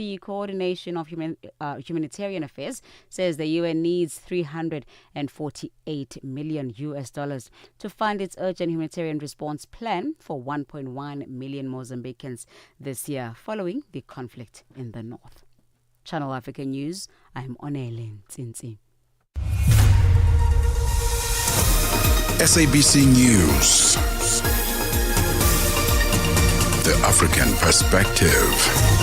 The Coordination of Humanitarian Affairs says the UN needs $348 million to fund its urgent humanitarian response plan for 1.1 million Mozambicans this year following the conflict in the north. Channel Africa News, I'm Onele Ntsinzi. SABC News. The African Perspective.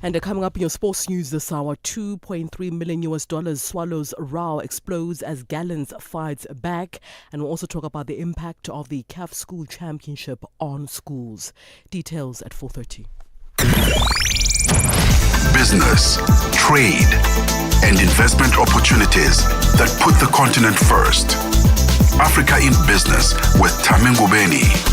And coming up in your sports news this hour, $2.3 million swallows row explodes as Gallants fights back. And we'll also talk about the impact of the CAF School Championship on schools. Details at 4:30. Business, trade, and investment opportunities that put the continent first. Africa in Business with Thami Ngubeni.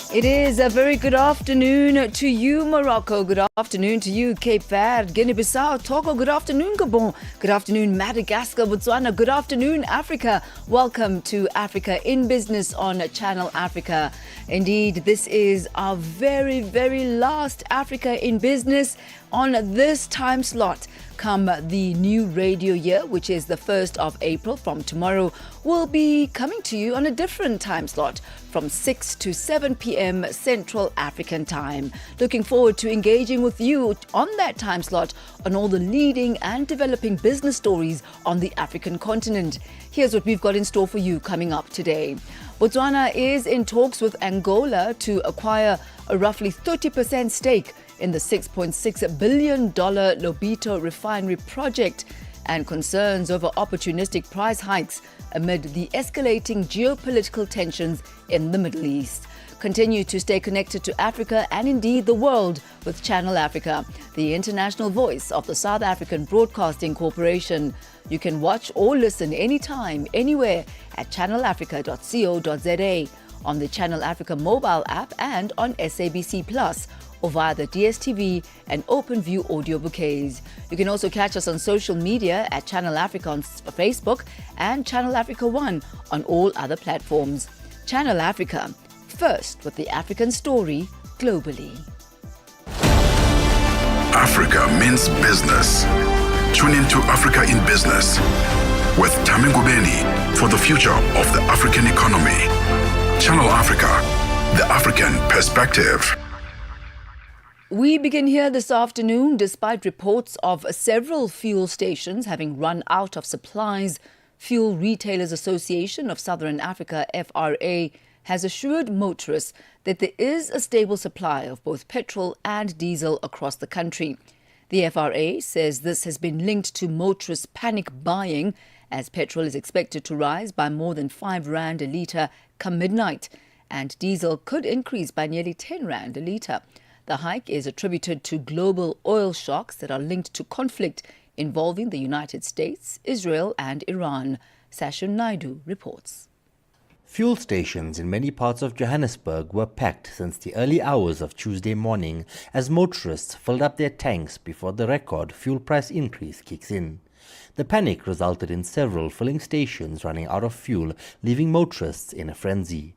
It is a very good afternoon to you, Morocco. Good afternoon to you, Cape Verde, Guinea-Bissau, Togo. Good afternoon, Gabon. Good afternoon, Madagascar, Botswana. Good afternoon, Africa. Welcome to Africa in Business on Channel Africa. Indeed, this is our very, very last Africa in Business on this time slot. Come the new radio year, which is the 1st of April from tomorrow, will be coming to you on a different time slot from 6 to 7 p.m. Central African time. Looking forward to engaging with you on that time slot on all the leading and developing business stories on the African continent. Here's what we've got in store for you coming up today. Botswana is in talks with Angola to acquire a roughly 30% stake in the $6.6 billion Lobito refinery project, and concerns over opportunistic price hikes amid the escalating geopolitical tensions in the Middle East. Continue to stay connected to Africa and indeed the world with Channel Africa, the international voice of the South African Broadcasting Corporation. You can watch or listen anytime, anywhere at channelafrica.co.za, on the Channel Africa mobile app and on SABC Plus, or via the DSTV and OpenView audio bouquets. You can also catch us on social media at Channel Africa on Facebook and Channel Africa One on all other platforms. Channel Africa, first with the African story globally. Africa means business. Tune into Africa in Business with Thami Ngubeni for the future of the African economy. Channel Africa, the African Perspective. We begin here this afternoon despite reports of several fuel stations having run out of supplies. Fuel Retailers Association of Southern Africa, FRA, has assured motorists that there is a stable supply of both petrol and diesel across the country. The FRA says this has been linked to motorists' panic buying, as petrol is expected to rise by more than 5 rand a litre come midnight, and diesel could increase by nearly 10 rand a litre. The hike is attributed to global oil shocks that are linked to conflict involving the United States, Israel and Iran. Sashun Naidu reports. Fuel stations in many parts of Johannesburg were packed since the early hours of Tuesday morning as motorists filled up their tanks before the record fuel price increase kicks in. The panic resulted in several filling stations running out of fuel, leaving motorists in a frenzy.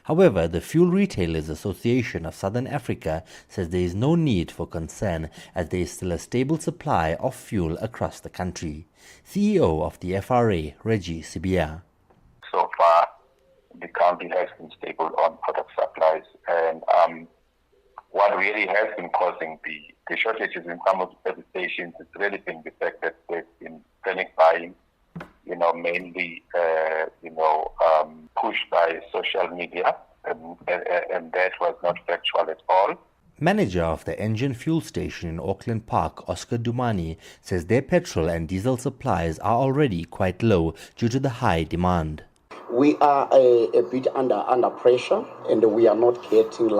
However, the Fuel Retailers Association of Southern Africa says there is no need for concern as there is still a stable supply of fuel across the country. CEO of the FRA, Reggie Sibia. So far, the country has been stable on product supplies, and what really has been causing the shortages in some of the stations has really been the fact that there's been panic buying, mainly, pushed by social media, and that was not factual at all. Manager of the Engine Fuel Station in Auckland Park, Oscar Dumani, says their petrol and diesel supplies are already quite low due to the high demand. We are a bit under pressure, and we are not getting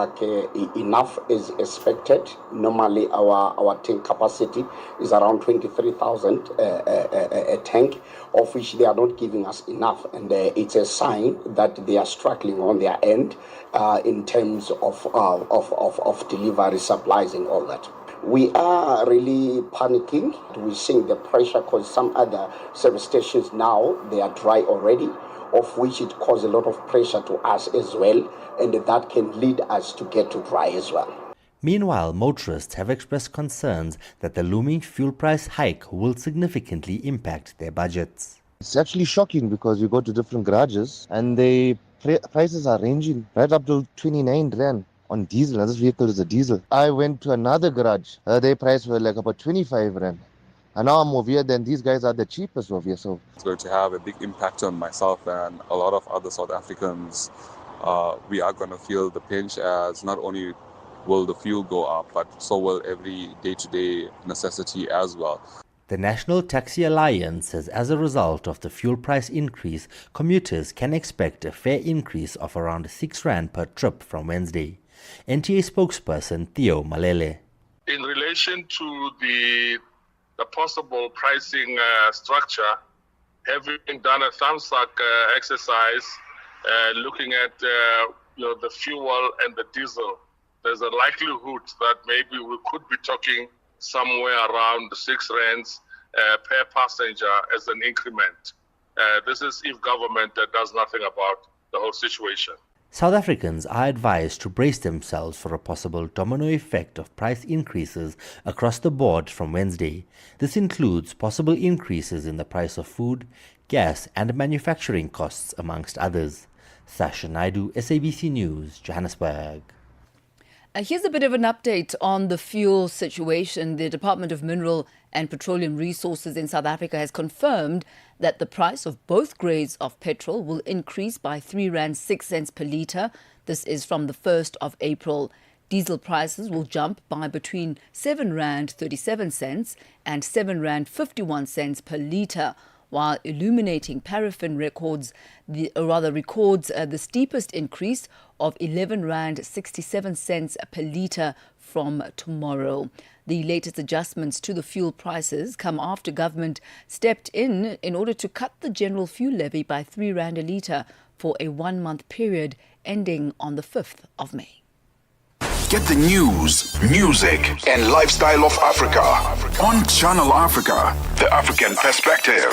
enough as expected. Normally, our tank capacity is around 23,000 a tank, of which they are not giving us enough, and it's a sign that they are struggling on their end in terms of delivery, supplies, and all that. We are really panicking. We're seeing the pressure because some other service stations now, they are dry already, of which it causes a lot of pressure to us as well, and that can lead us to get to dry as well. Meanwhile, motorists have expressed concerns that the looming fuel price hike will significantly impact their budgets. It's actually shocking because you go to different garages and the prices are ranging right up to 29 rand on diesel. Now, this vehicle is a diesel. I went to another garage. Their price were like about 25 rand. And now I'm over here, then these guys are the cheapest over here. So it's going to have a big impact on myself and a lot of other South Africans. We are going to feel the pinch, as not only will the fuel go up, but so will every day-to-day necessity as well. The National Taxi Alliance says as a result of the fuel price increase, commuters can expect a fare increase of around 6 rand per trip from Wednesday. NTA spokesperson Theo Malele. In relation to the possible pricing structure, having done a thumbsuck exercise, looking at the fuel and the diesel, there's a likelihood that maybe we could be talking somewhere around 6 rands per passenger as an increment. This is if government does nothing about the whole situation. South Africans are advised to brace themselves for a possible domino effect of price increases across the board from Wednesday. This includes possible increases in the price of food, gas and manufacturing costs, amongst others. Sasha Naidu, SABC News, Johannesburg. Here's a bit of an update on the fuel situation. The Department of Mineral and Petroleum Resources in South Africa has confirmed that the price of both grades of petrol will increase by 3 rand 6 cents per litre. This is from the 1st of April. Diesel prices will jump by between 7 rand 37 cents and 7 rand 51 cents per litre, while illuminating paraffin records the steepest increase of 11 rand 67 cents per litre from tomorrow. The latest adjustments to the fuel prices come after government stepped in order to cut the general fuel levy by 3 rand a litre for a 1-month period ending on the 5th of May. Get the news, music, and lifestyle of Africa on Channel Africa, the African perspective.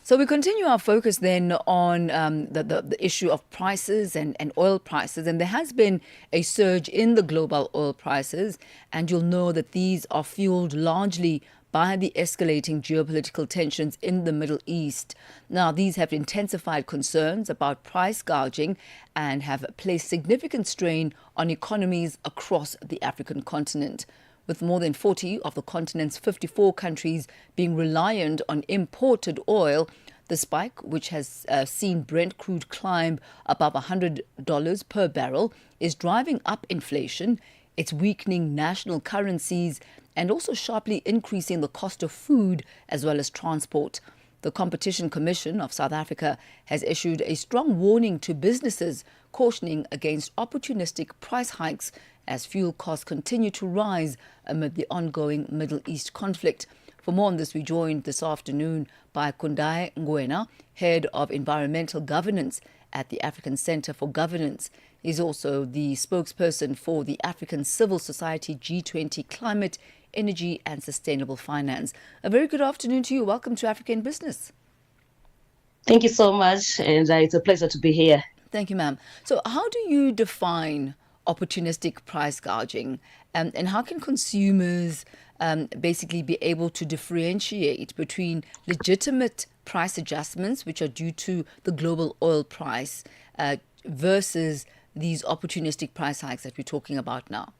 So we continue our focus then on the issue of prices and oil prices. And there has been a surge in the global oil prices. And you'll know that these are fueled largely by the escalating geopolitical tensions in the Middle East. Now, these have intensified concerns about price gouging and have placed significant strain on economies across the African continent. With more than 40 of the continent's 54 countries being reliant on imported oil, the spike, which has seen Brent crude climb above $100 per barrel, is driving up inflation. It's weakening national currencies and also sharply increasing the cost of food as well as transport. The Competition Commission of South Africa has issued a strong warning to businesses, cautioning against opportunistic price hikes as fuel costs continue to rise amid the ongoing Middle East conflict. For more on this, we joined this afternoon by Thami Ngubeni, Head of Environmental Governance at the African Centre for Governance. He's also the spokesperson for the African Civil Society G20 Climate, Energy and Sustainable Finance. A very good afternoon to you. Welcome to Africa in Business. Thank you so much, and it's a pleasure to be here. Thank you, ma'am. So how do you define opportunistic price gouging, and how can consumers basically be able to differentiate between legitimate price adjustments, which are due to the global oil price, versus these opportunistic price hikes that we're talking about now?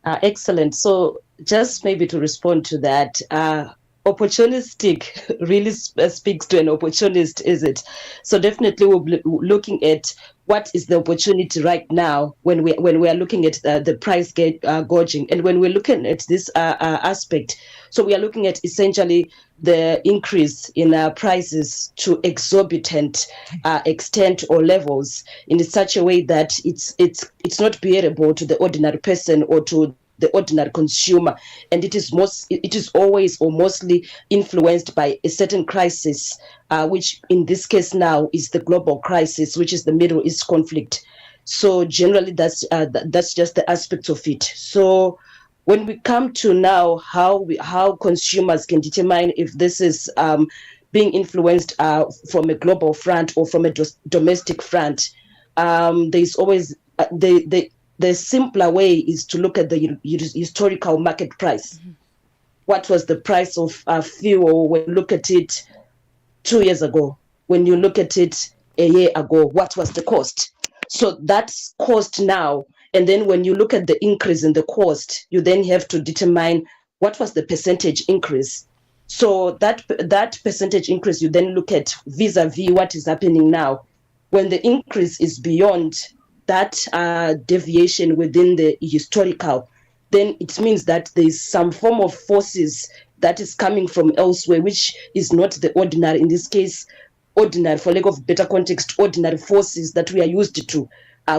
Excellent. So just maybe to respond to that, opportunistic really speaks to an opportunist, is it? So definitely we'll be looking at what is the opportunity right now when we are looking at the price gouging, and when we're looking at this aspect. So we are looking at essentially the increase in prices to exorbitant extent or levels in such a way that it's not bearable to the ordinary person or to the ordinary consumer, and it is always or mostly influenced by a certain crisis, which in this case now is the global crisis, which is the Middle East conflict. So generally, that's just the aspect of it. So when we come to now how consumers can determine if this is being influenced from a global front or from a domestic front, there's always the simpler way is to look at the historical market price. Mm-hmm. What was the price of fuel when you look at it 2 years ago? When you look at it a year ago, what was the cost? So that's cost now. And then when you look at the increase in the cost, you then have to determine what was the percentage increase. So that percentage increase, you then look at vis-a-vis what is happening now. When the increase is beyond that deviation within the historical, then it means that there's some form of forces that is coming from elsewhere, which is not the ordinary, in this case, ordinary, for lack of better context, ordinary forces that we are used to,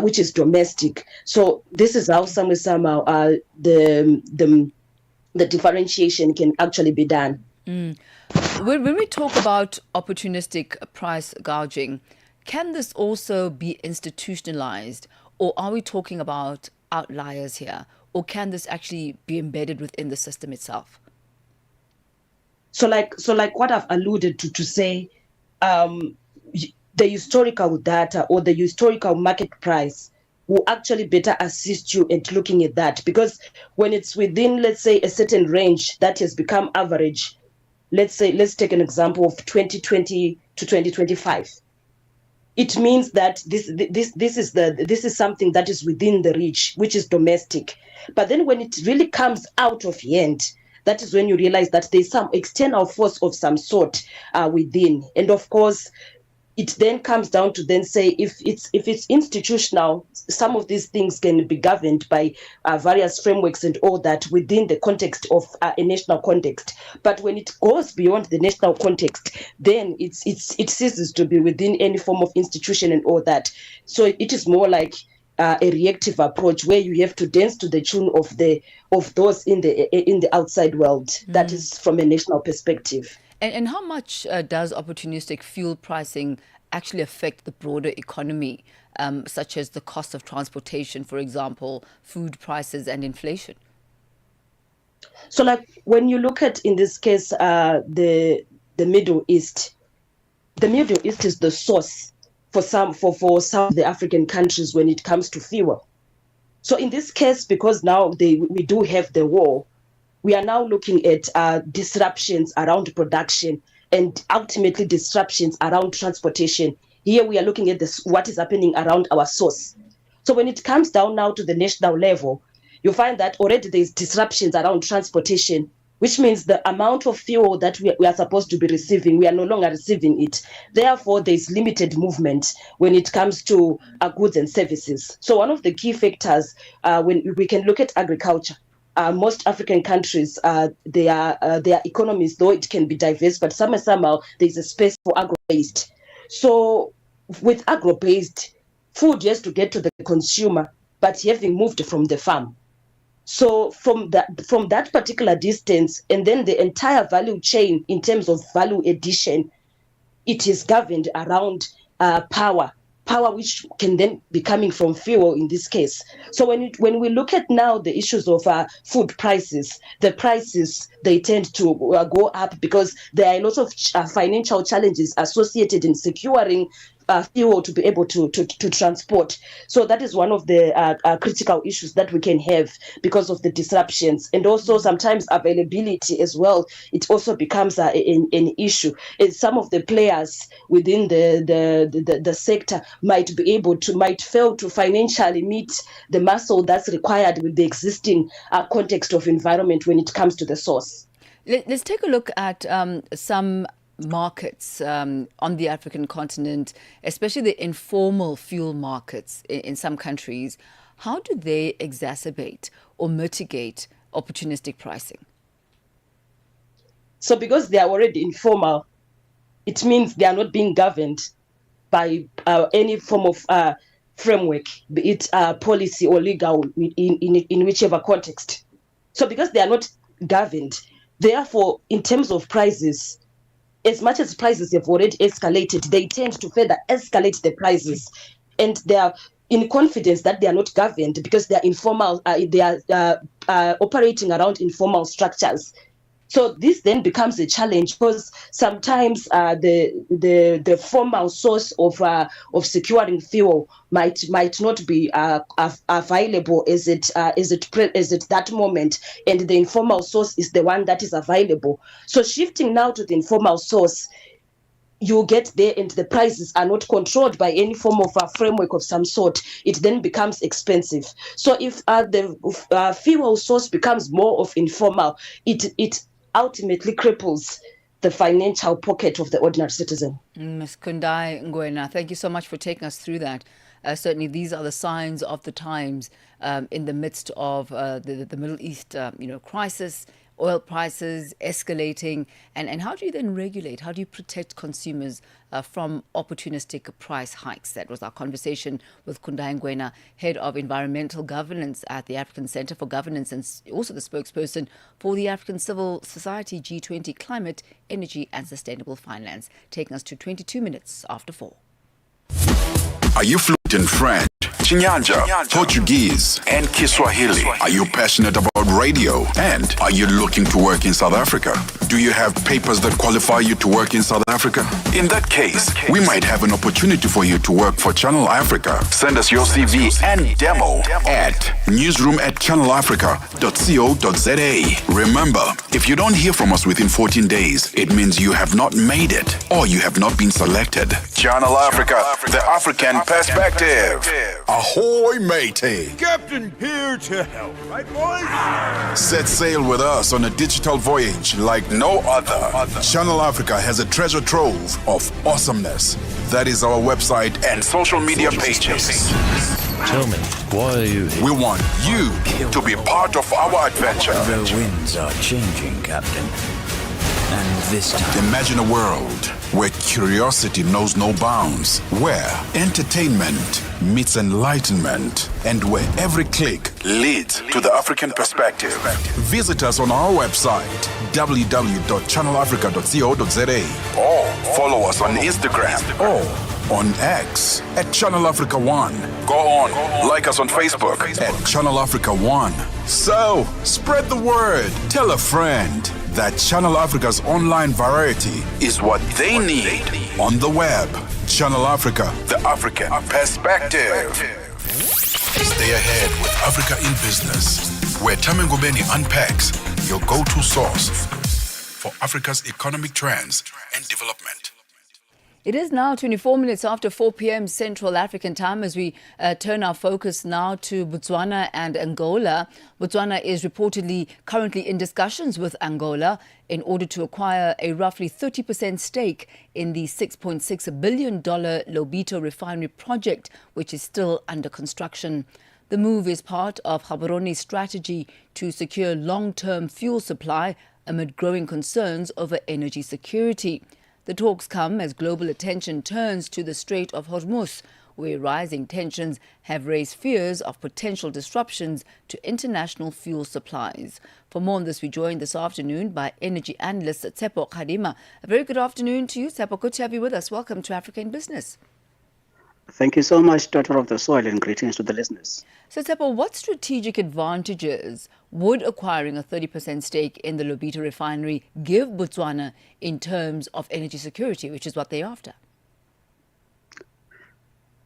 which is domestic. So this is how somehow the differentiation can actually be done. Mm. When we talk about opportunistic price gouging, can this also be institutionalized, or are we talking about outliers here, or can this actually be embedded within the system itself? So like what I've alluded to say, the historical data or the historical market price will actually better assist you at looking at that, because when it's within, let's say, a certain range that has become average, let's take an example of 2020 to 2025. It means that this is something that is within the reach, which is domestic. But then when it really comes out of hand, that is when you realize that there's some external force of some sort within. And of course, it then comes down to then say if it's institutional, some of these things can be governed by various frameworks and all that within the context of a national context. But when it goes beyond the national context, then it ceases to be within any form of institution and all that. So it is more like a reactive approach where you have to dance to the tune of those in the outside world. That is from a national perspective. And how much does opportunistic fuel pricing actually affect the broader economy, such as the cost of transportation, for example, food prices and inflation? So like when you look at, in this case, the Middle East, the Middle East is the source for some of the African countries when it comes to fuel. So in this case, because now we do have the war, we are now looking at disruptions around production and ultimately disruptions around transportation. Here we are looking at what is happening around our source. So when it comes down now to the national level, you find that already there's disruptions around transportation, which means the amount of fuel that we are supposed to be receiving, we are no longer receiving it. Therefore, there's limited movement when it comes to goods and services. So one of the key factors, when we can look at agriculture, most African countries, their economies, though it can be diverse, but somehow there's a space for agro-based. So with agro-based, food has to get to the consumer, but having moved from the farm. So from that particular distance, and then the entire value chain in terms of value addition, it is governed around power which can then be coming from fuel in this case. So when we look at now the issues of food prices, the prices, they tend to go up because there are a lot of financial challenges associated in securing fuel to be able to transport. So that is one of the critical issues that we can have because of the disruptions, and also sometimes availability as well. It also becomes an issue. And some of the players within the sector might fail to financially meet the muscle that's required with the existing context of environment when it comes to the source. Let's take a look at some markets on the African continent, especially the informal fuel markets in some countries. How do they exacerbate or mitigate opportunistic pricing? So because they are already informal, it means they are not being governed by any form of framework, be it policy or legal in whichever context. So because they are not governed, therefore, in terms of prices, as much as prices have already escalated, they tend to further escalate the prices. And they are in confidence that they are not governed because they are informal, they are operating around informal structures. So this then becomes a challenge because sometimes the formal source of securing fuel might not be available as it that moment, and the informal source is the one that is available. So shifting now to the informal source, you get there and the prices are not controlled by any form of a framework of some sort, it then becomes expensive. So if the fuel source becomes more of informal, it ultimately cripples the financial pocket of the ordinary citizen. Ms. Kundai Ngubeni, thank you so much for taking us through that. Certainly, these are the signs of the times in the midst of the Middle East, crisis, oil prices escalating, and how do you then regulate? How do you protect consumers from opportunistic price hikes? That was our conversation with Kundai Ngubeni, Head of Environmental Governance at the African Centre for Governance and also the spokesperson for the African Civil Society G20 Climate, Energy and Sustainable Finance, taking us to 22 minutes after 4. Are you fluent in French, Chinyanja, Portuguese, and Kiswahili? Are you passionate about radio? And are you looking to work in South Africa? Do you have papers that qualify you to work in South Africa? In that case, we might have an opportunity for you to work for Channel Africa. Send us your CV and demo at newsroom@channelafrica.co.za. Remember, if you don't hear from us within 14 days, it means you have not made it or you have not been selected. Channel Africa, the African perspective. Ahoy, matey. Captain here to help, right, boys? Set sail with us on a digital voyage like no other. Channel Africa has a treasure trove of awesomeness. That is our website and social media pages. Tell me, why are you here? We want you to be part of our adventure. The winds are changing, Captain. And this time... Imagine a world where curiosity knows no bounds, where entertainment meets enlightenment, and where every click leads to the African perspective. Visit us on our website, www.channelafrica.co.za, or follow us on Instagram or on X at Channel Africa 1. Go on, like us on Facebook at Channel Africa 1. So, spread the word. Tell a friend that Channel Africa's online variety is what they need on the web. Channel Africa, the African perspective. Stay ahead with Africa in Business, where Thami Ngubeni unpacks your go-to source for Africa's economic trends and development. It is now 24 minutes after 4 p.m. Central African time as we turn our focus now to Botswana and Angola. Botswana is reportedly currently in discussions with Angola in order to acquire a roughly 30% stake in the $6.6 billion Lobito refinery project, which is still under construction. The move is part of Gaborone strategy to secure long-term fuel supply amid growing concerns over energy security. The talks come as global attention turns to the Strait of Hormuz, where rising tensions have raised fears of potential disruptions to international fuel supplies. For more on this, we joined this afternoon by energy analyst Tsepo Khadima. A very good afternoon to you, Tsepo. Good to have you with us. Welcome to Africa in Business. Thank you so much, Daughter of the Soil, and greetings to the listeners. So, Tsepo, what strategic advantages would acquiring a 30% stake in the Lobito refinery give Botswana in terms of energy security, which is what they're after?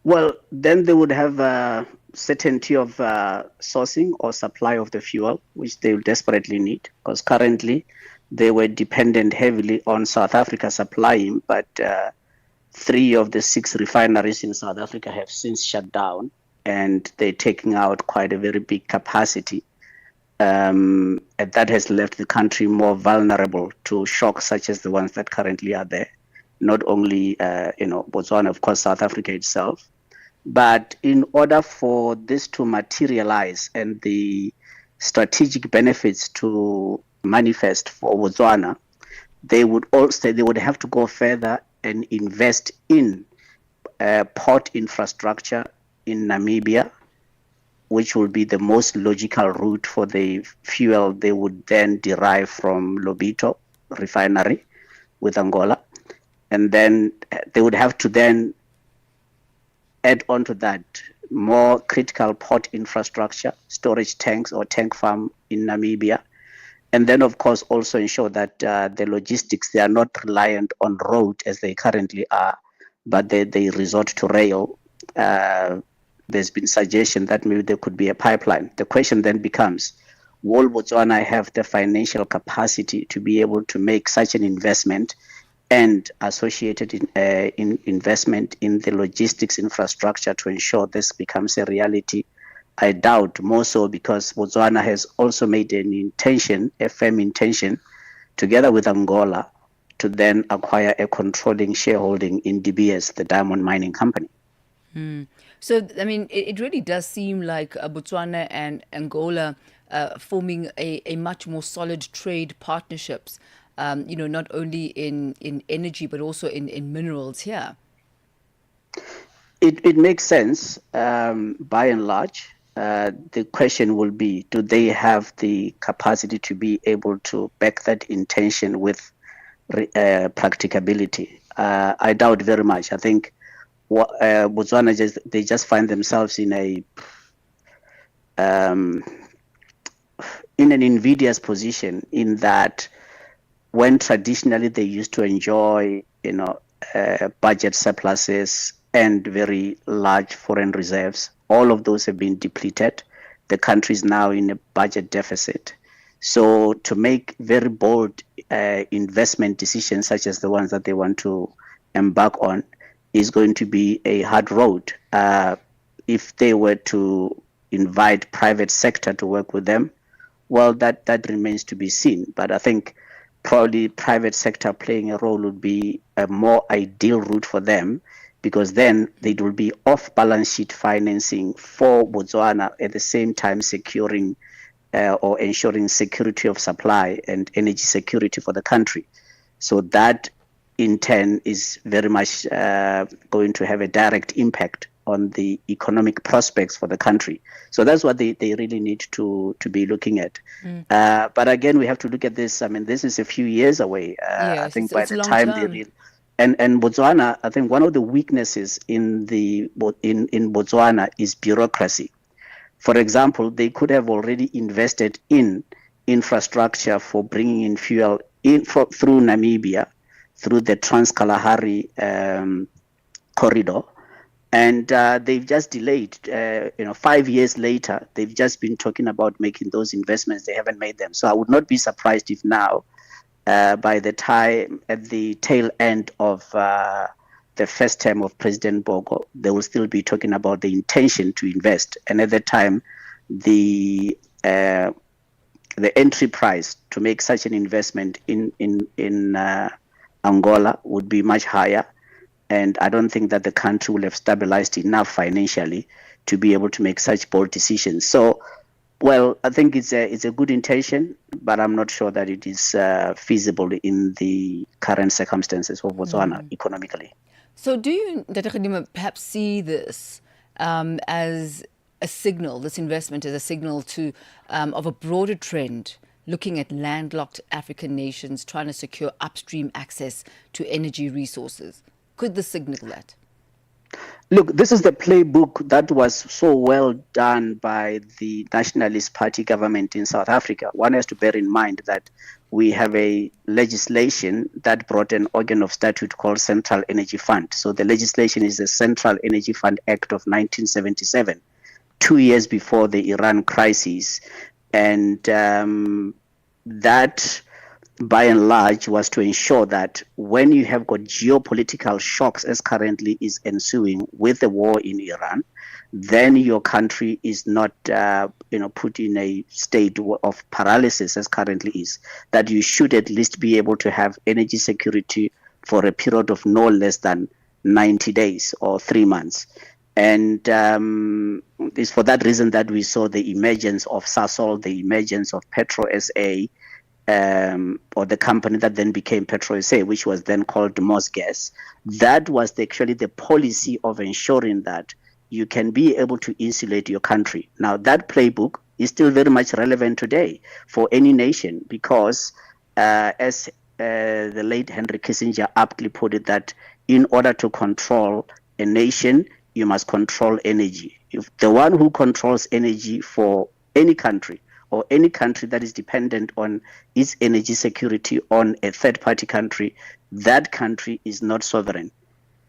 Well, then they would have certainty of sourcing or supply of the fuel, which they desperately need, because currently they were dependent heavily on South Africa supplying, but 3 of the 6 refineries in South Africa have since shut down, and they're taking out quite a very big capacity. and that has left the country more vulnerable to shocks such as the ones that currently are there. Not only, Botswana, of course, South Africa itself. But in order for this to materialize and the strategic benefits to manifest for Botswana, they would have to go further and invest in port infrastructure in Namibia, which will be the most logical route for the fuel they would then derive from Lobito refinery with Angola. And then they would have to then add on to that more critical port infrastructure, storage tanks or tank farm in Namibia. And then, of course, also ensure that the logistics, they are not reliant on road as they currently are, but they resort to rail. There's been suggestion that maybe there could be a pipeline. The question then becomes, will Botswana have the financial capacity to be able to make such an investment and associated in investment in the logistics infrastructure to ensure this becomes a reality? I doubt, more so because Botswana has also made a firm intention, together with Angola, to then acquire a controlling shareholding in DBS, the diamond mining company. So, I mean, it really does seem like Botswana and Angola forming a much more solid trade partnerships, not only in energy, but also in minerals here. It makes sense by and large. The question will be, do they have the capacity to be able to back that intention with practicability? I doubt very much. I think Botswana just find themselves in an invidious position, in that when traditionally they used to enjoy budget surpluses and very large foreign reserves, all of those have been depleted. The country is now in a budget deficit. So to make very bold investment decisions such as the ones that they want to embark on is going to be a hard road. If they were to invite private sector to work with them, well, that remains to be seen. But I think probably private sector playing a role would be a more ideal route for them, because then they will be off-balance sheet financing for Botswana, at the same time securing or ensuring security of supply and energy security for the country. So that in turn is very much going to have a direct impact on the economic prospects for the country. So that's what they really need to be looking at. But again, we have to look at this. I mean, this is a few years away. I think by the time they really... And Botswana, I think one of the weaknesses in Botswana is bureaucracy. For example, they could have already invested in infrastructure for bringing in fuel through Namibia, through the Trans-Kalahari corridor, and they've just delayed. 5 years later, they've just been talking about making those investments. They haven't made them. So I would not be surprised if now, by the time at the tail end of the first term of President Bogo, they will still be talking about the intention to invest. And at that time, the entry price to make such an investment in Angola would be much higher. And I don't think that the country will have stabilized enough financially to be able to make such bold decisions. So, well, I think it's a good intention, but I'm not sure that it is feasible in the current circumstances of Botswana economically. So do you, Dr. Khadima, perhaps see this as a signal, this investment as a signal of a broader trend, looking at landlocked African nations trying to secure upstream access to energy resources? Could this signal that? Look, this is the playbook that was so well done by the Nationalist Party government in South Africa. One has to bear in mind that we have a legislation that brought an organ of statute called Central Energy Fund. So the legislation is the Central Energy Fund Act of 1977, 2 years before the Iran crisis. And that, by and large, was to ensure that when you have got geopolitical shocks, as currently is ensuing with the war in Iran, then your country is not put in a state of paralysis as currently is, that you should at least be able to have energy security for a period of no less than 90 days or 3 months. And it's for that reason that we saw the emergence of Sasol, the emergence of Petro SA, or the company that then became Petro SA, which was then called Mosgas. That was actually the policy of ensuring that you can be able to insulate your country. Now, that playbook is still very much relevant today for any nation because, as the late Henry Kissinger aptly put it, that in order to control a nation, you must control energy. If the one who controls energy for any country or any country that is dependent on its energy security on a third-party country, that country is not sovereign.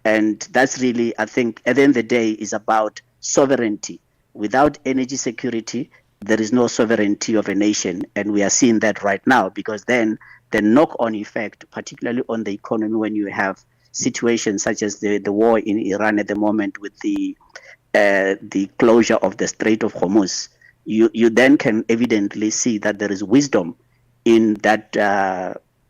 And that's really, I think, at the end of the day, is about sovereignty. Without energy security, there is no sovereignty of a nation. And we are seeing that right now, because then the knock-on effect, particularly on the economy, when you have situations such as the war in Iran at the moment with the closure of the Strait of Hormuz, you then can evidently see that there is wisdom in that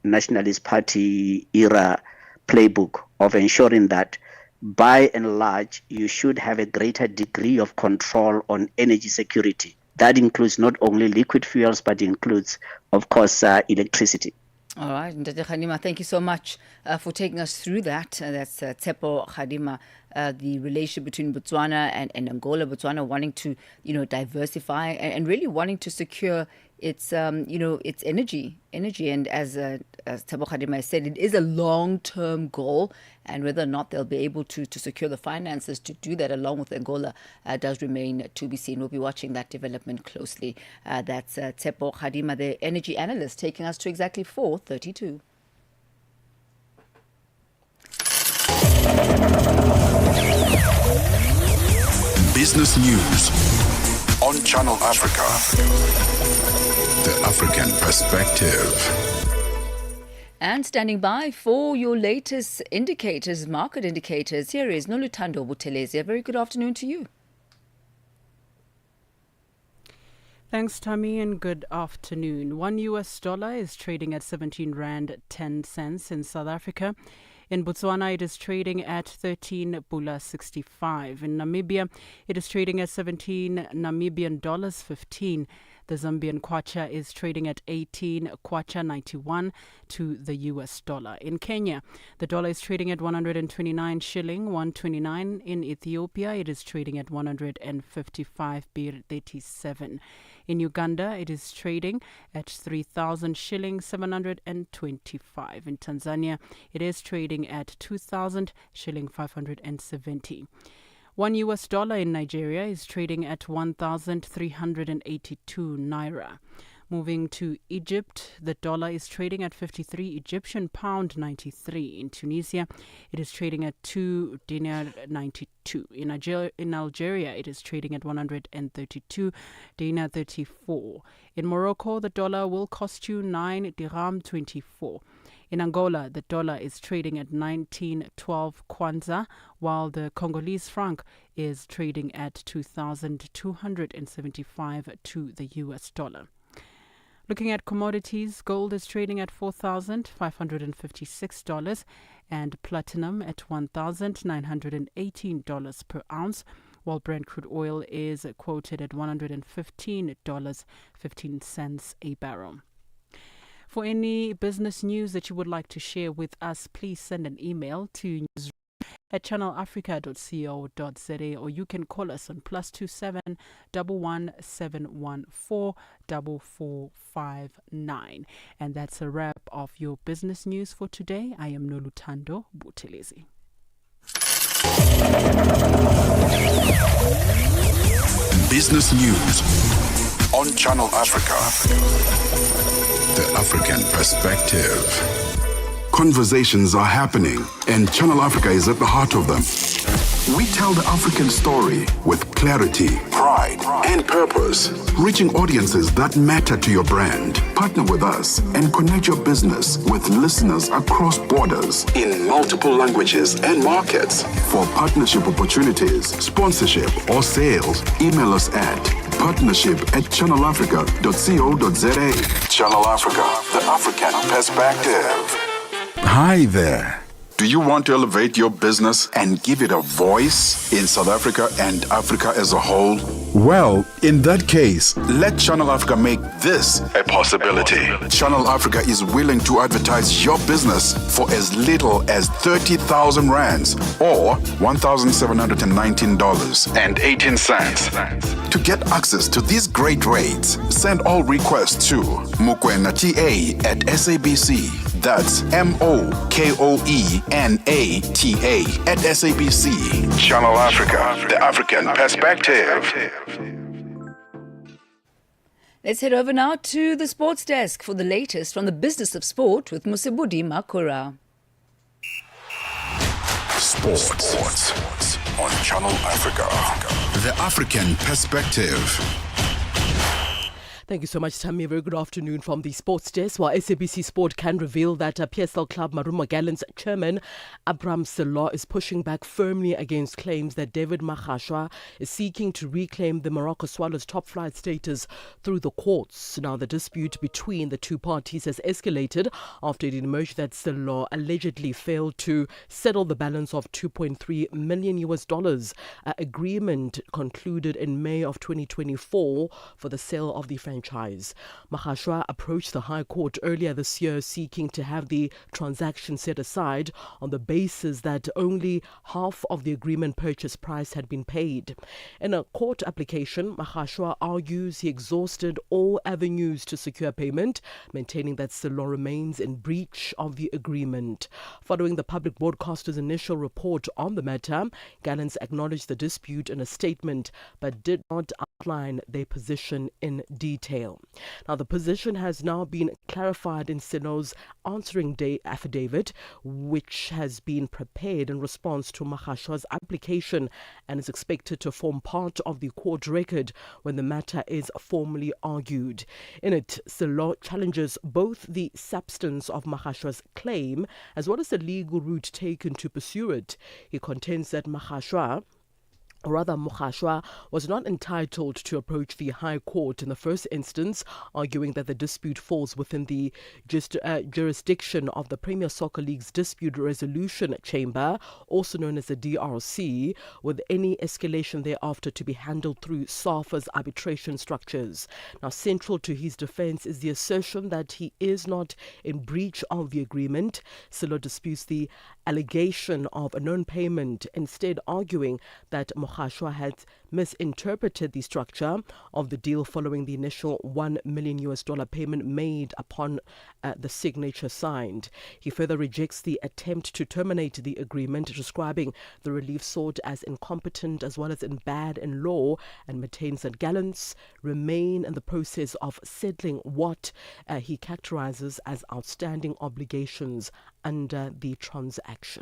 Nationalist Party era playbook of ensuring that by and large you should have a greater degree of control on energy security. That includes not only liquid fuels, but includes, of course, electricity. All right, Ndate Khadima, thank you so much for taking us through that. That's Tsepo Khadima, the relationship between Botswana and Angola. Botswana wanting to, diversify and really wanting to secure its, its energy. And as Tsepo Khadima said, it is a long-term goal, and whether or not they'll be able to secure the finances to do that along with Angola does remain to be seen. We'll be watching that development closely. That's Tsepo Khadima, the energy analyst, taking us to exactly 4:32. Business News on Channel Africa. The African Perspective. And standing by for your latest indicators, market indicators, here is Noluthando Buthelezi. A very good afternoon to you. Thanks, Thami, and good afternoon. $1 is trading at 17 Rand 10 cents in South Africa. In Botswana, it is trading at 13 Pula 65. In Namibia, it is trading at 17 Namibian dollars 15. The Zambian kwacha is trading at 18 kwacha 91 to the US dollar. In Kenya, the dollar is trading at 129 shilling 129. In Ethiopia, it is trading at 155 bir 37. In Uganda, it is trading at 3,000 shillings 725. In Tanzania, it is trading at 2,000 shilling 570. $1 in Nigeria is trading at 1,382 naira. Moving to Egypt, the dollar is trading at 53 Egyptian pound 93. In Tunisia, it is trading at 2 dinar 92. In Algeria, it is trading at 132 dinar 34. In Morocco, the dollar will cost you 9 dirham 24. In Angola, the dollar is trading at 1912 kwanza, while the Congolese franc is trading at 2,275 to the US dollar. Looking at commodities, gold is trading at $4,556 and platinum at $1,918 per ounce, while Brent crude oil is quoted at $115.15 a barrel. For any business news that you would like to share with us, please send an email to news@channelafrica.co.za, or you can call us on +27 11 714 4459. And that's a wrap of your business news for today. I am Noluthando Buthelezi. Business News on Channel Africa. The African Perspective. Conversations are happening, and Channel Africa is at the heart of them. We tell the African story with clarity, pride, and purpose, reaching audiences that matter to your brand. Partner with us and connect your business with listeners across borders in multiple languages and markets. For partnership opportunities, sponsorship, or sales, email us at partnership@channelafrica.co.za. Channel Africa, the African perspective. Hi there. Do you want to elevate your business and give it a voice in South Africa and Africa as a whole? Well, in that case, let Channel Africa make this a possibility. Channel Africa is willing to advertise your business for as little as 30,000 rands or $1,719.18. To get access to these great rates, send all requests to mokoenata@SABC. That's MOKOENATA@SABC. Channel Africa, the African perspective. Let's head over now to the sports desk for the latest from the business of sport with Musibudi Makura. Sports on Channel Africa, the African perspective. Thank you so much, Thami. Very good afternoon from the sports desk. While SABC Sport can reveal that PSL club Marumo Gallants chairman Abraham Sello is pushing back firmly against claims that David Magashwa is seeking to reclaim the Morocco Swallows top flight status through the courts. Now, the dispute between the two parties has escalated after it emerged that Sello allegedly failed to settle the balance of $2.3 million agreement concluded in May of 2024 for the sale of the franchise. Magashwa approached the High Court earlier this year seeking to have the transaction set aside on the basis that only half of the agreement purchase price had been paid. In a court application, Magashwa argues he exhausted all avenues to secure payment, maintaining that Sello remains in breach of the agreement. Following the public broadcaster's initial report on the matter, Gallants acknowledged the dispute in a statement but did not outline their position in detail. Now, the position has now been clarified in Sello's answering day affidavit, which has been prepared in response to Magashwa's application and is expected to form part of the court record when the matter is formally argued. In it, Sello challenges both the substance of Magashwa's claim as well as the legal route taken to pursue it. He contends that Magashwa was not entitled to approach the High Court in the first instance, arguing that the dispute falls within the jurisdiction of the Premier Soccer League's Dispute Resolution Chamber, also known as the DRC, with any escalation thereafter to be handled through SAFA's arbitration structures. Now, central to his defense is the assertion that he is not in breach of the agreement. Sello disputes the allegation of a non-payment, instead arguing that Magashwa had misinterpreted the structure of the deal following the initial $1 million payment made upon the signature signed. He further rejects the attempt to terminate the agreement, describing the relief sought as incompetent as well as in bad in law, and maintains that Gallants remain in the process of settling what he characterizes as outstanding obligations under the transaction.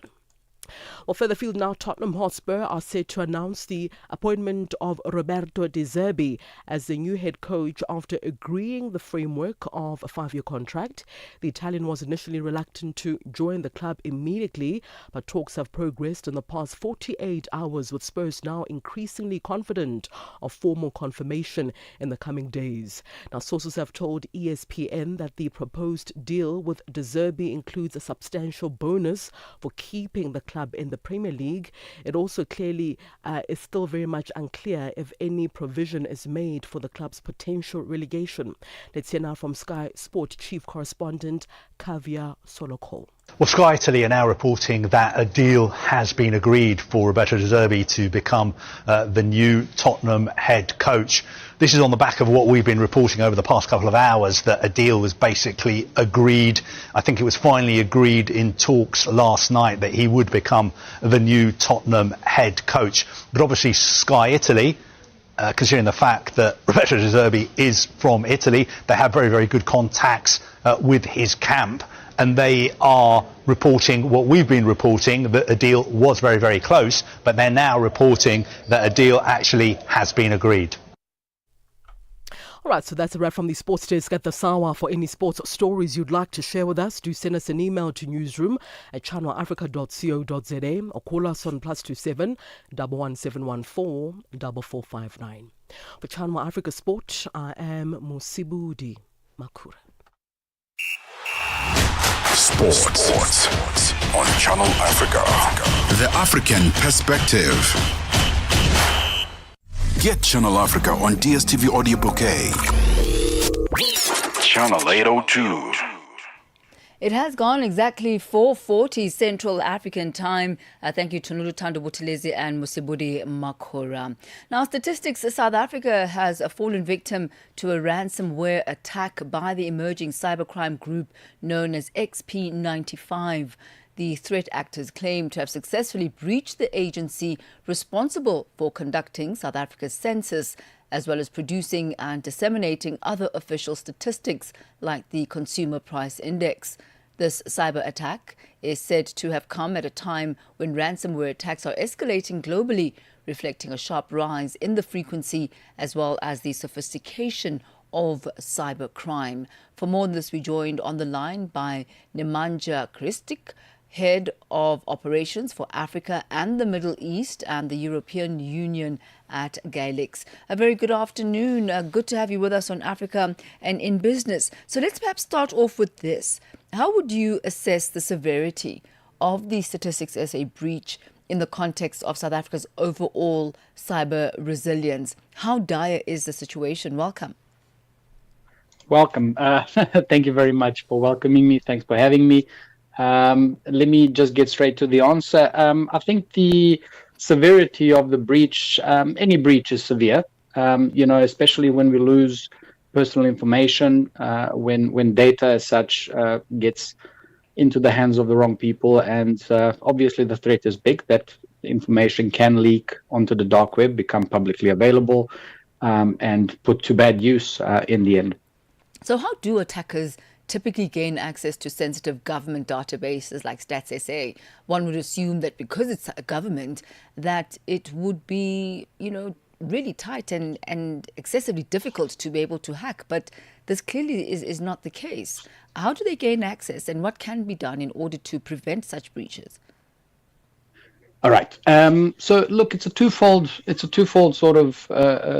Well, further afield now, Tottenham Hotspur are set to announce the appointment of Roberto De Zerbi as the new head coach after agreeing the framework of a 5-year contract. The Italian was initially reluctant to join the club immediately, but talks have progressed in the past 48 hours, with Spurs now increasingly confident of formal confirmation in the coming days. Now, sources have told ESPN that the proposed deal with De Zerbi includes a substantial bonus for keeping the club in the Premier League. It also clearly is still very much unclear if any provision is made for the club's potential relegation. Let's hear now from Sky Sport Chief Correspondent Kavya Solokol. Well, Sky Italy are now reporting that a deal has been agreed for Roberto De Zerbi to become the new Tottenham head coach. This is on the back of what we've been reporting over the past couple of hours, that a deal was basically agreed. I think it was finally agreed in talks last night that he would become the new Tottenham head coach. But obviously Sky Italy, considering the fact that Roberto De Zerbi is from Italy, they have very, very good contacts with his camp. and they are reporting what we've been reporting, that a deal was very, very close, but they're now reporting that a deal actually has been agreed. All right, so that's a wrap from the Sports Desk at the Sawa. For any sports stories you'd like to share with us, do send us an email to newsroom@channelafrica.co.za or call us on +27 11714 4459. For Channel Africa Sport, I am Musibudi Makura. Sports on Channel Africa. The African Perspective. Get Channel Africa on DSTV Audio Bouquet. Channel 802. It has gone exactly 4:40 Central African time. Thank you to Nulutando Buthelezi and Musibudi Makora. Now, statistics: South Africa has fallen victim to a ransomware attack by the emerging cybercrime group known as XP95. The threat actors claim to have successfully breached the agency responsible for conducting South Africa's census, as well as producing and disseminating other official statistics like the Consumer Price Index. This cyber attack is said to have come at a time when ransomware attacks are escalating globally, reflecting a sharp rise in the frequency as well as the sophistication of cybercrime. For more on this, we joined on the line by Nemanja Kristic, Head of Operations for Africa and the Middle East and the European Union at Galix. A very good afternoon. Good to have you with us on Africa and in Business. So let's perhaps start off with this. How would you assess the severity of the Statistics SA breach in the context of South Africa's overall cyber resilience? How dire is the situation? Welcome. Welcome. Thank you very much for welcoming me. Thanks for having me. Let me just get straight to the answer. I think the severity of the breach, any breach is severe, especially when we lose personal information, when data as such gets into the hands of the wrong people. And obviously the threat is big that information can leak onto the dark web, become publicly available, and put to bad use in the end. So how do attackers typically gain access to sensitive government databases like Stats SA? One would assume that because it's a government, that it would be, really tight and excessively difficult to be able to hack. But this clearly is not the case. How do they gain access, and what can be done in order to prevent such breaches? All right. So look, it's a twofold sort of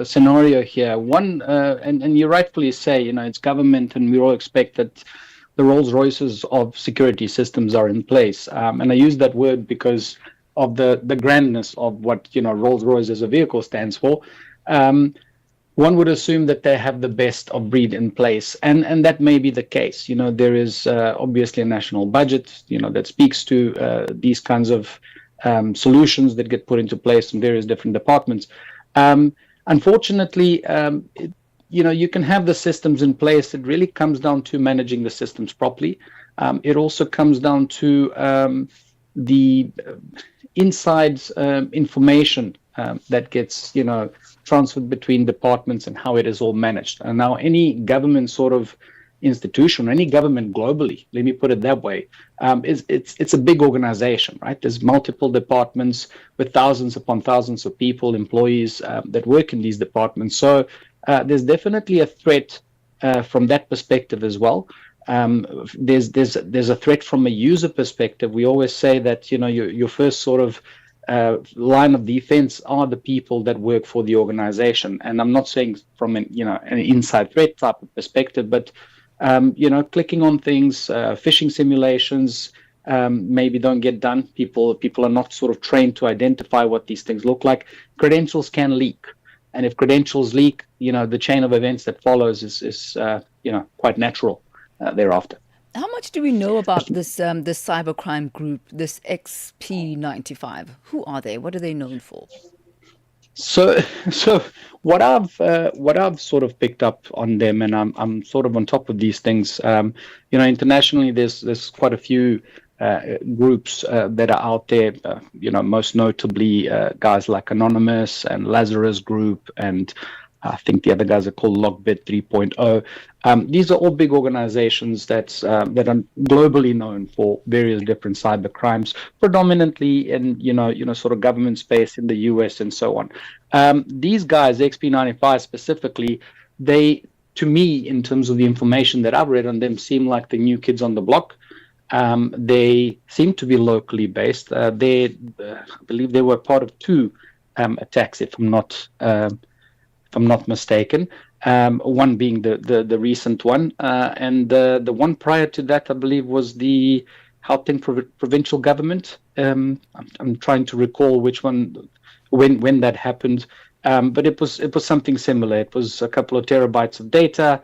scenario here. One, and you rightfully say, it's government, and we all expect that the Rolls Royces of security systems are in place. And I use that word because of the grandness of what Rolls Royce as a vehicle stands for. One would assume that they have the best of breed in place, and that may be the case. There is obviously a national budget, that speaks to these kinds of solutions that get put into place in various different departments. Unfortunately, you can have the systems in place. It really comes down to managing the systems properly. It also comes down to the inside information that gets, transferred between departments and how it is all managed. And now any government sort of institution, any government globally, let me put it that way, it's a big organization, right? There's multiple departments with thousands upon thousands of people, employees that work in these departments. So there's definitely a threat from that perspective as well. There's a threat from a user perspective. We always say that your first sort of line of defense are the people that work for the organization. And I'm not saying from an inside threat type of perspective, but clicking on things, phishing simulations maybe don't get done. People are not sort of trained to identify what these things look like. Credentials can leak, and if credentials leak, the chain of events that follows is quite natural thereafter. How much do we know about this cybercrime group, this XP95? Who are they? What are they known for? So what I've sort of picked up on them, and I'm sort of on top of these things. Internationally, there's quite a few groups that are out there. Most notably guys like Anonymous and Lazarus Group and I think the other guys are called Lockbit 3.0. These are all big organizations that are globally known for various different cyber crimes, predominantly in sort of government space in the US and so on. These guys, XP95 specifically, they, to me, in terms of the information that I've read on them, seem like the new kids on the block. They seem to be locally based. I believe they were part of 2 attacks, if I'm not mistaken. One being the recent one, and the one prior to that, I believe, was the Gauteng provincial government. I'm trying to recall which one, when that happened, but it was something similar. It was a couple of terabytes of data,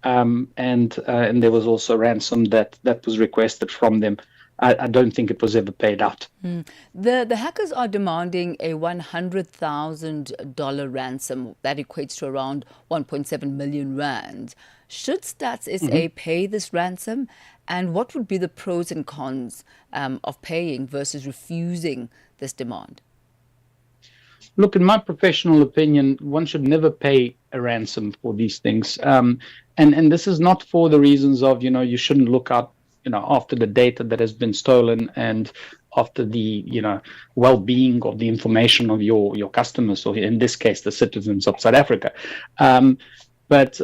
and there was also ransom that was requested from them. I don't think it was ever paid out. The hackers are demanding a $100,000 ransom. That equates to around 1.7 million rand. Should Stats SA pay this ransom? And what would be the pros and cons of paying versus refusing this demand? Look, in my professional opinion, one should never pay a ransom for these things. And this is not for the reasons of, you shouldn't look out after the data that has been stolen and after the, well-being of the information of your customers, or in this case, the citizens of South Africa. But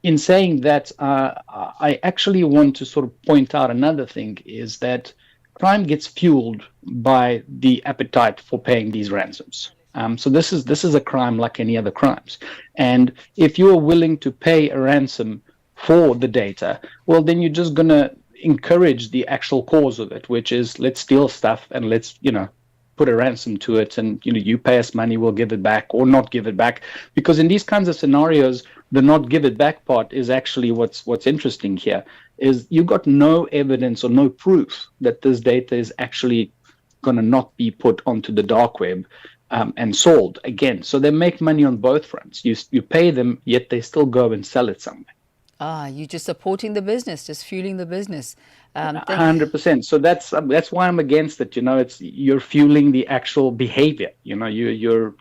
in saying that, I actually want to sort of point out another thing, is that crime gets fueled by the appetite for paying these ransoms. So this is a crime like any other crimes. And if you're willing to pay a ransom for the data, well, then you're just going to encourage the actual cause of it, which is let's steal stuff and let's put a ransom to it, and you pay us money, we'll give it back or not give it back. Because in these kinds of scenarios, the not give it back part is actually what's interesting here, is you got no evidence or no proof that this data is actually going to not be put onto the dark web and sold again. So they make money on both fronts. You pay them, yet they still go and sell it somewhere. You're just supporting the business, just fueling the business. 100%. So that's why I'm against it. You're fueling the actual behavior. You're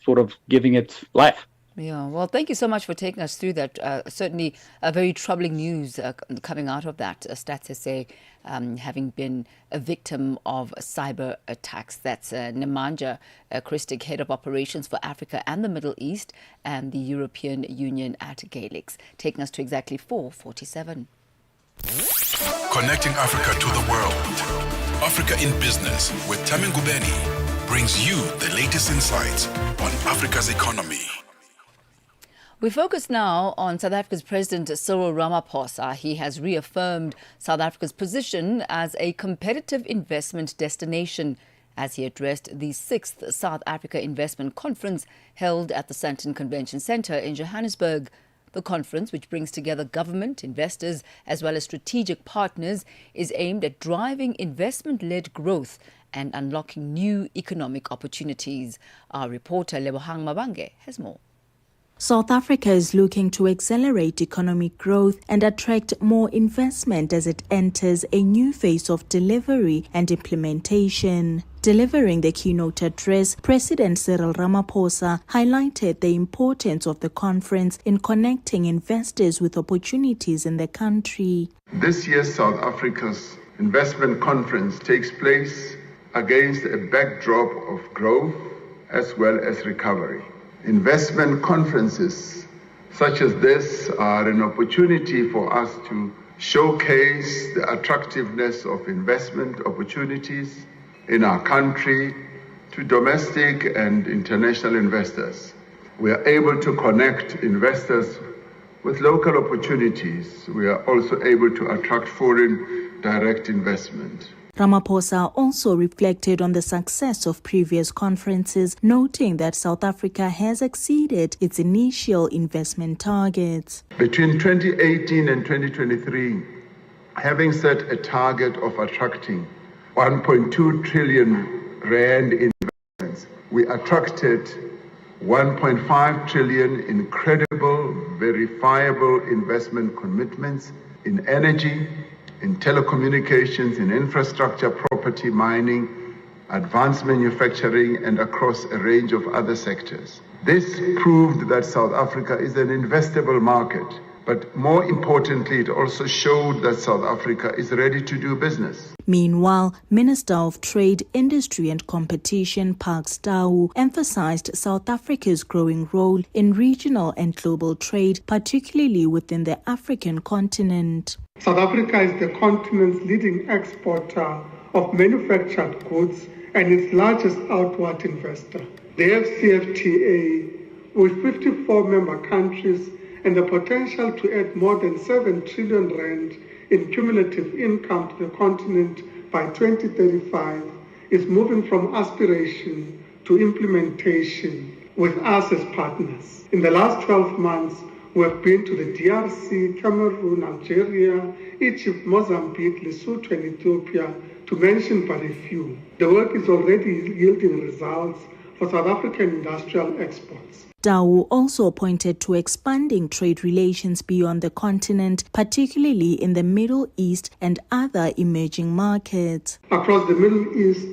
sort of giving it life. Yeah, well, thank you so much for taking us through that. Certainly a very troubling news coming out of that. Stats SA having been a victim of cyber attacks. That's Nemanja Kristic, Head of Operations for Africa and the Middle East and the European Union at Galix, taking us to exactly 4:47. Connecting Africa to the world. Africa in Business with Thami Ngubeni brings you the latest insights on Africa's economy. We focus now on South Africa's President Cyril Ramaphosa. He has reaffirmed South Africa's position as a competitive investment destination as he addressed the 6th South Africa Investment Conference held at the Sandton Convention Centre in Johannesburg. The conference, which brings together government, investors, as well as strategic partners, is aimed at driving investment-led growth and unlocking new economic opportunities. Our reporter Lebohang Mabange has more. South Africa is looking to accelerate economic growth and attract more investment as it enters a new phase of delivery and implementation. Delivering the keynote address, President Cyril Ramaphosa highlighted the importance of the conference in connecting investors with opportunities in the country. This year's South Africa's investment conference takes place against a backdrop of growth as well as recovery. Investment conferences such as this are an opportunity for us to showcase the attractiveness of investment opportunities in our country to domestic and international investors. We are able to connect investors with local opportunities. We are also able to attract foreign direct investment. Ramaphosa also reflected on the success of previous conferences, noting that South Africa has exceeded its initial investment targets. Between 2018 and 2023, having set a target of attracting 1.2 trillion rand in investments, we attracted 1.5 trillion in credible, verifiable investment commitments in energy, in telecommunications, in infrastructure, property, mining, advanced manufacturing, and across a range of other sectors. This proved that South Africa is an investable market, but more importantly, it also showed that South Africa is ready to do business. Meanwhile, Minister of Trade, Industry and Competition Park Stau emphasized South Africa's growing role in regional and global trade, particularly within the African continent. South Africa is the continent's leading exporter of manufactured goods and its largest outward investor. The FCFTA, with 54 member countries and the potential to add more than 7 trillion rand in cumulative income to the continent by 2035, is moving from aspiration to implementation with us as partners. In the last 12 months, we have been to the DRC, Cameroon, Algeria, Egypt, Mozambique, Lesotho and Ethiopia, to mention but a few. The work is already yielding results for South African industrial exports. Dau also pointed to expanding trade relations beyond the continent, particularly in the Middle East and other emerging markets. Across the Middle East,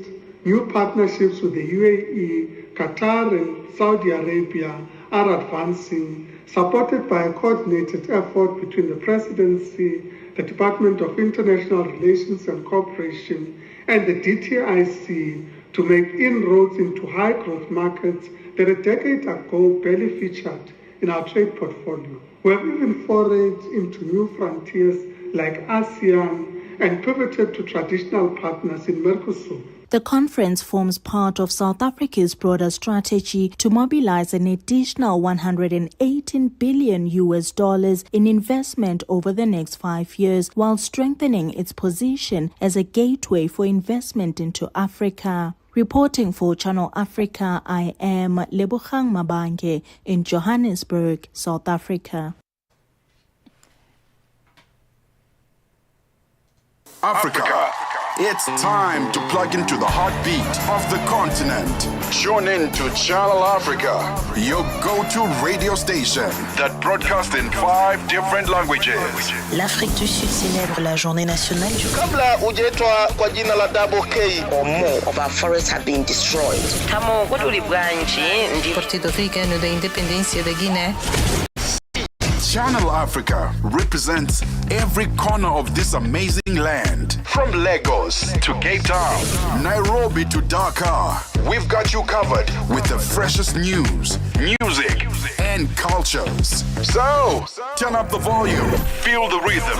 new partnerships with the UAE, Qatar and Saudi Arabia are advancing, supported by a coordinated effort between the Presidency, the Department of International Relations and Cooperation, and the DTIC to make inroads into high-growth markets that a decade ago barely featured in our trade portfolio. We have even forayed into new frontiers like ASEAN and pivoted to traditional partners in Mercosur. The conference forms part of South Africa's broader strategy to mobilize an additional $118 billion in investment over the next 5 years, while strengthening its position as a gateway for investment into Africa. Reporting for Channel Africa, I am Lebogang Mabange in Johannesburg, South Africa. Africa. It's time to plug into the heartbeat of the continent. Tune in to Channel Africa, your go-to radio station that broadcasts in 5 different languages. L'Afrique du Sud célèbre la journée nationale du Kabla hujaitwa kwa jina la Double K or more of our forests have been destroyed. Tamo kutuli branchi ndi Partido Africano da Independência da Guiné. Channel Africa represents every corner of this amazing land. From Lagos to Cape Town, Nairobi to Dakar, we've got you covered with the freshest news, music, and cultures. So, turn up the volume, feel the rhythm.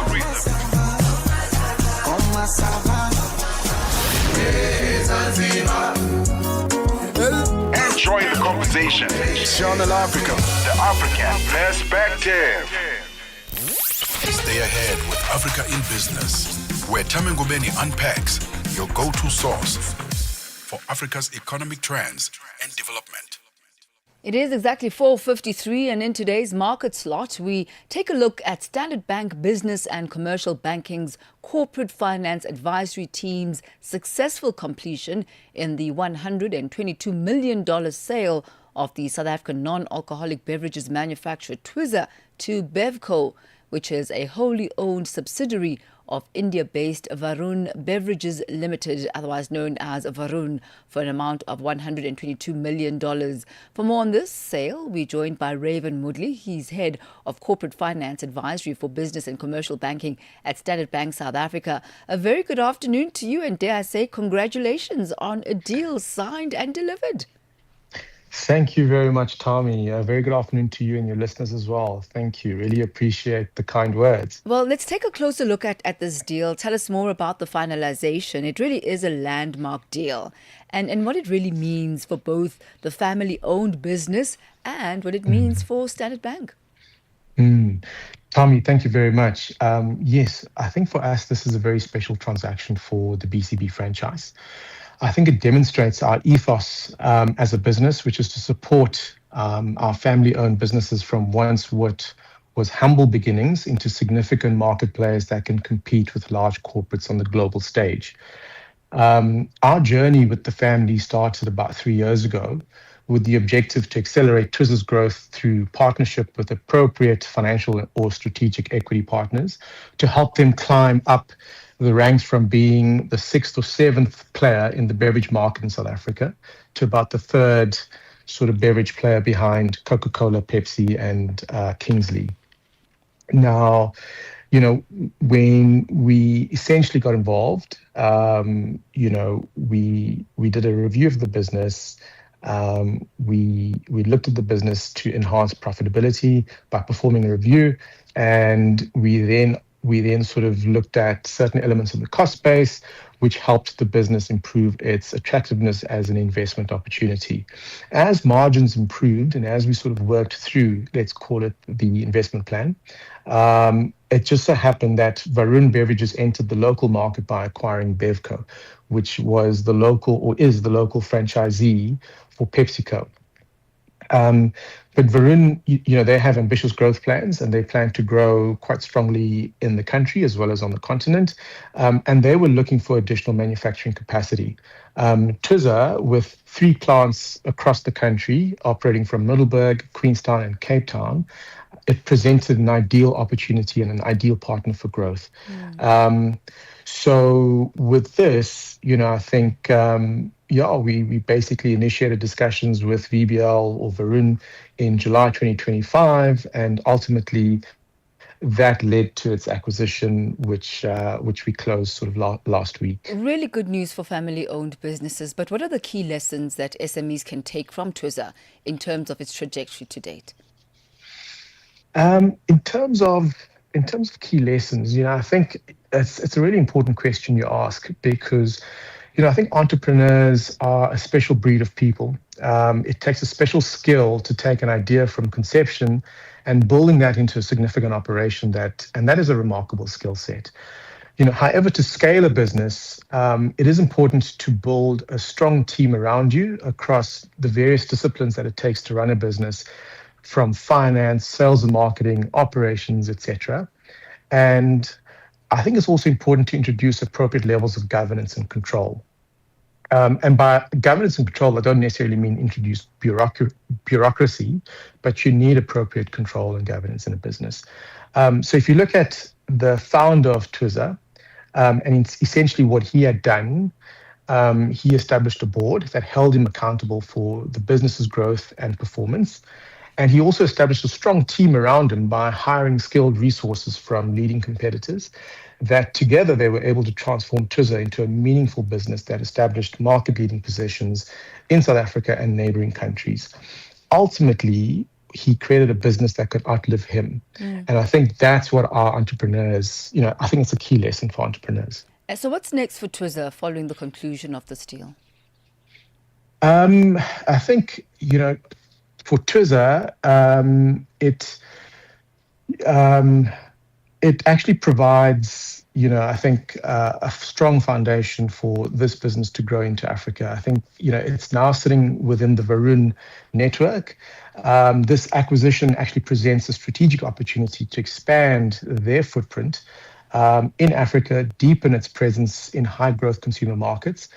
Enjoy the conversation. Channel Africa, the African perspective. Stay ahead with Africa in Business, where Thami Ngubeni unpacks your go-to source for Africa's economic trends and development. It is exactly 4:53, and in today's market slot, we take a look at Standard Bank Business and Commercial Banking's Corporate Finance Advisory Team's successful completion in the $122 million sale of the South African non-alcoholic beverages manufacturer Twiza to Bevco, which is a wholly owned subsidiary of India-based Varun Beverages Limited, otherwise known as Varun, for an amount of $122 million. For more on this sale, we're joined by Raven Moodley. He's head of Corporate Finance Advisory for Business and Commercial Banking at Standard Bank South Africa. A very good afternoon to you, and dare I say, congratulations on a deal signed and delivered. Thank you very much, Thami. A very good afternoon to you and your listeners as well. Thank you. Really appreciate the kind words. Well, let's take a closer look at this deal. Tell us more about the finalization. It really is a landmark deal, and what it really means for both the family-owned business and what it means for Standard Bank. Thami, thank you very much. Yes, I think for us, this is a very special transaction for the BCB franchise. I think it demonstrates our ethos as a business, which is to support our family-owned businesses from once what was humble beginnings into significant market players that can compete with large corporates on the global stage. Our journey with the family started about 3 years ago with the objective to accelerate Twiza's growth through partnership with appropriate financial or strategic equity partners to help them climb up the ranks from being the 6th or 7th player in the beverage market in South Africa to about the 3rd sort of beverage player behind Coca-Cola, Pepsi, and Kingsley. Now, when we essentially got involved, we did a review of the business. We looked at the business to enhance profitability by performing a review, and we then sort of looked at certain elements of the cost base, which helped the business improve its attractiveness as an investment opportunity. As margins improved and as we sort of worked through, let's call it the investment plan, it just so happened that Varun Beverages entered the local market by acquiring Bevco, which was the local or is the local franchisee for PepsiCo. But Varun, they have ambitious growth plans and they plan to grow quite strongly in the country as well as on the continent. And they were looking for additional manufacturing capacity. Twiza, with 3 plants across the country, operating from Middelburg, Queenstown, and Cape Town, it presented an ideal opportunity and an ideal partner for growth. So with this, I think, we basically initiated discussions with VBL or Varun in July 2025, and ultimately that led to its acquisition, which we closed sort of last week. Really good news for family-owned businesses, but what are the key lessons that SMEs can take from Twiza in terms of its trajectory to date? In terms of key lessons, I think it's a really important question you ask, because I think entrepreneurs are a special breed of people. It takes a special skill to take an idea from conception and building that into a significant operation, and that is a remarkable skill set. However, to scale a business, it is important to build a strong team around you across the various disciplines that it takes to run a business, from finance, sales and marketing, operations, etc. And I think it's also important to introduce appropriate levels of governance and control. And by governance and control, I don't necessarily mean introduce bureaucracy, but you need appropriate control and governance in a business. So if you look at the founder of Twiza, and it's essentially what he had done, he established a board that held him accountable for the business's growth and performance. And he also established a strong team around him by hiring skilled resources from leading competitors, that together they were able to transform Twiza into a meaningful business that established market-leading positions in South Africa and neighboring countries. Ultimately, he created a business that could outlive him. And I think that's what our entrepreneurs, I think it's a key lesson for entrepreneurs. So what's next for Twiza following the conclusion of this deal? I think, for Twiza, it actually provides, I think, a strong foundation for this business to grow into Africa. I think, it's now sitting within the Varun network. This acquisition actually presents a strategic opportunity to expand their footprint in Africa, deepen its presence in high-growth consumer markets.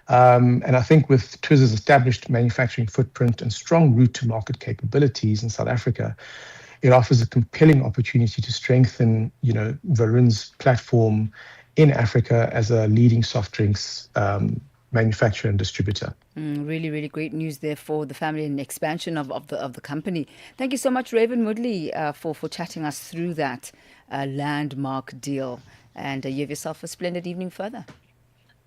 And I think with Twiza's established manufacturing footprint and strong route-to-market capabilities in South Africa, it offers a compelling opportunity to strengthen, Varun's platform in Africa as a leading soft drinks manufacturer and distributor. Really, really great news there for the family and expansion of the company. Thank you so much, Raven Woodley, for chatting us through that landmark deal. And you have yourself a splendid evening further.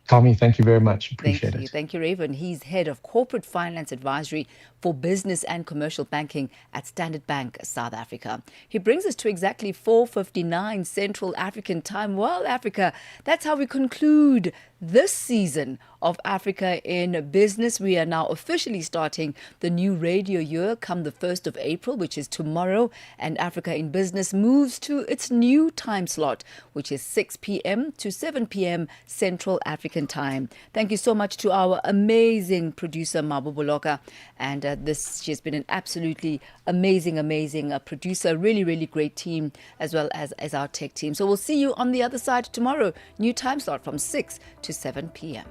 Thami, thank you very much. Appreciate it. Thank you, Raven. He's head of corporate finance advisory for business and commercial banking at Standard Bank, South Africa. He brings us to exactly 4:59 Central African time. Well, Africa, that's how we conclude this season of Africa in Business. We are now officially starting the new radio year come the 1st of April, which is tomorrow, and Africa in Business moves to its new time slot, which is 6 p.m. to 7 p.m. Central African time. Thank you so much to our amazing producer, Mabubu Loka, and she has been an absolutely amazing producer, really great team, as well as our tech team. So we'll see you on the other side tomorrow, new time slot from 6 to 7 p.m.